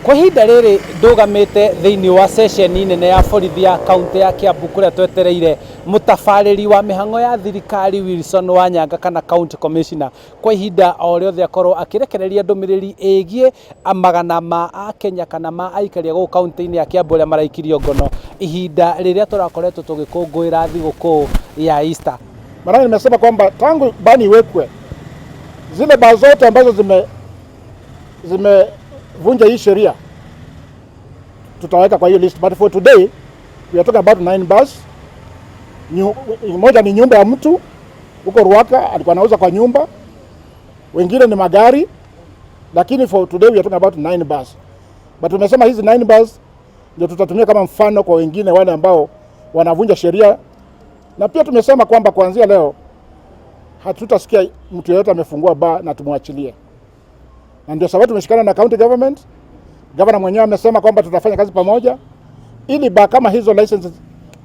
Kwa ihinda riri ndugamite thiini wa session nene ya borithi ya kaunti ya Kiambu kuria twetereire mutabariri wa mihango ya thirikari Wilson Wanyanga kana county commissioner kwa ihinda o riothe akorwo akirekereria ndumiriri igie magana ma Akenya kana ma aikaria go kaunti-ini ya Kiambu ria maraikirio ngono ihinda riria turakoretwo tugikungwira thiguku ya Easter. Maana nimesema kwamba tangu bani iwekwe zile baa zote ambazo zimevunja hii sheria tutaweka kwa hiyo list, but for today we are talking about 9 bars. Moja ni nyumba ya mtu huko Ruaka alikuwa anauza kwa nyumba, wengine ni magari, lakini for today we are talking about 9 bars. But tumesema hizi 9 bars ndio tutatumia kama mfano kwa wengine wale ambao wanavunja sheria, na pia tumesema kwamba kuanzia leo hatutasikia mtu yeyote amefungua bar na tumwachilie. Na ndio sababu tumeshikana na county government. Governor mwenyewe amesema kwamba tutafanya kazi pamoja ili bar kama hizo licenses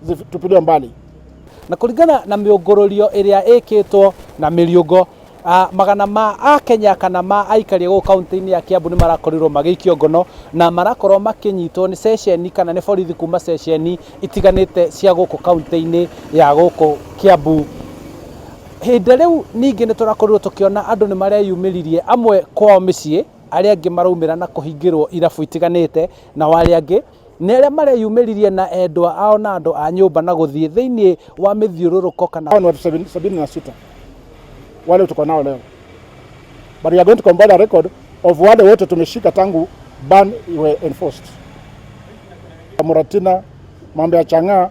zitupiliwe mbali. Na kulingana na miongororio iria ikitwo na miriugo magana ma Akenya kana ma aikaria go kaunti-ini ya Kiambu ni marakorirwo magikio ngono na marakorwo makinyitwo ni session kana ni borithi kuma session itiganite cia guku kaunti-ini ya guku Kiambu. Hĩndĩ rĩu ningĩ nĩ tũrakorirwo tũkĩona andũ nĩ mareyumĩririe amwe kwao mĩciĩ, arĩa angĩ maraumĩra na kũhingĩrwo irabu itiganĩte, na arĩa angĩ nĩ arĩa mareyumĩririe na endwa ao na andũ a nyũmba na gũthiĩ thĩinĩ wa mĩthiũrũrũko kana watu 76 wale tuko nao leo, but we are going to compile a record of wale wote tumeshika tangu ban iwe enforced. Muratina, mambo ya chang'aa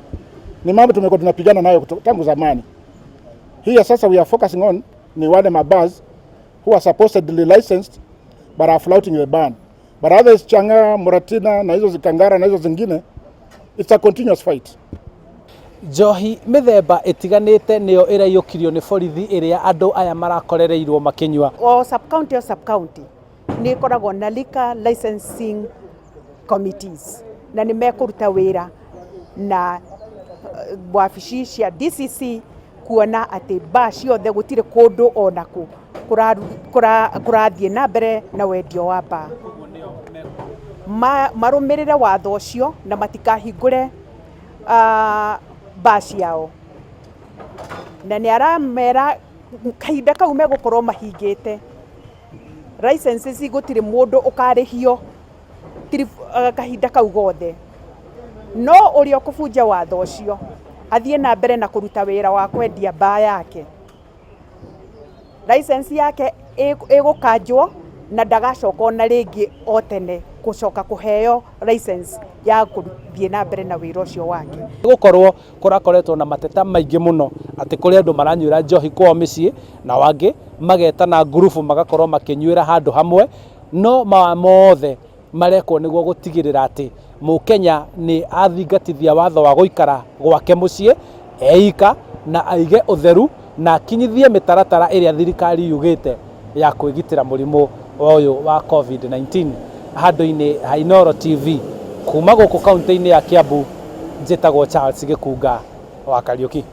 ni mambo tumekuwa tunapigana nayo tangu zamani. Here sasa we are focusing on ni wale mabars who are supposedly licensed but are flouting the ban. But others changa, Muratina na hizo zikangara na hizo zingine, it's a continuous fight. Njohi mithemba itiganite niyo irayukirio ni borithi iria andu aya marakorereirwo makinyua. O sub county ni koragwo na liquor licensing committees na ni mekuruta wira na wabici cia DCC kuona ati bar ciothe gutire kundu onaku kurathie na mbere na wendio wa bar. Marumirire watho ucio na matikahingure bar ciao, na ni aramera kahinda kau megukorwo mahingite licenses gutire mundu ukarihio kahinda kau gothe, no uria ukubunja watho ucio athie na mbere na kuruta wira wa kwendia bar yake, license yake igukanjwo na ndagacoka na ringi o tene gucoka kuheo license ya kuthie na mbere na wira ucio wake. Gukorwo kurakoretwo na mateta maingi muno ati kuri andu maranyuira njohi kwao micii na wangi magetana ngurubu magakorwo makinyuira handu hamwe, no mothe marekwo niguo gutigirira ati Mukenya ni athingatithia watho wa guikara gwake mucii eika na aige utheru na akinyithie mitaratara iria thirikari yugite ya kwigitira murimu uyu wa COVID-19. Handu-ini ha Inooro TV kuma guku kaunti-ini ya Kiambu, njitagwo Charles Gikunga wa Kariuki.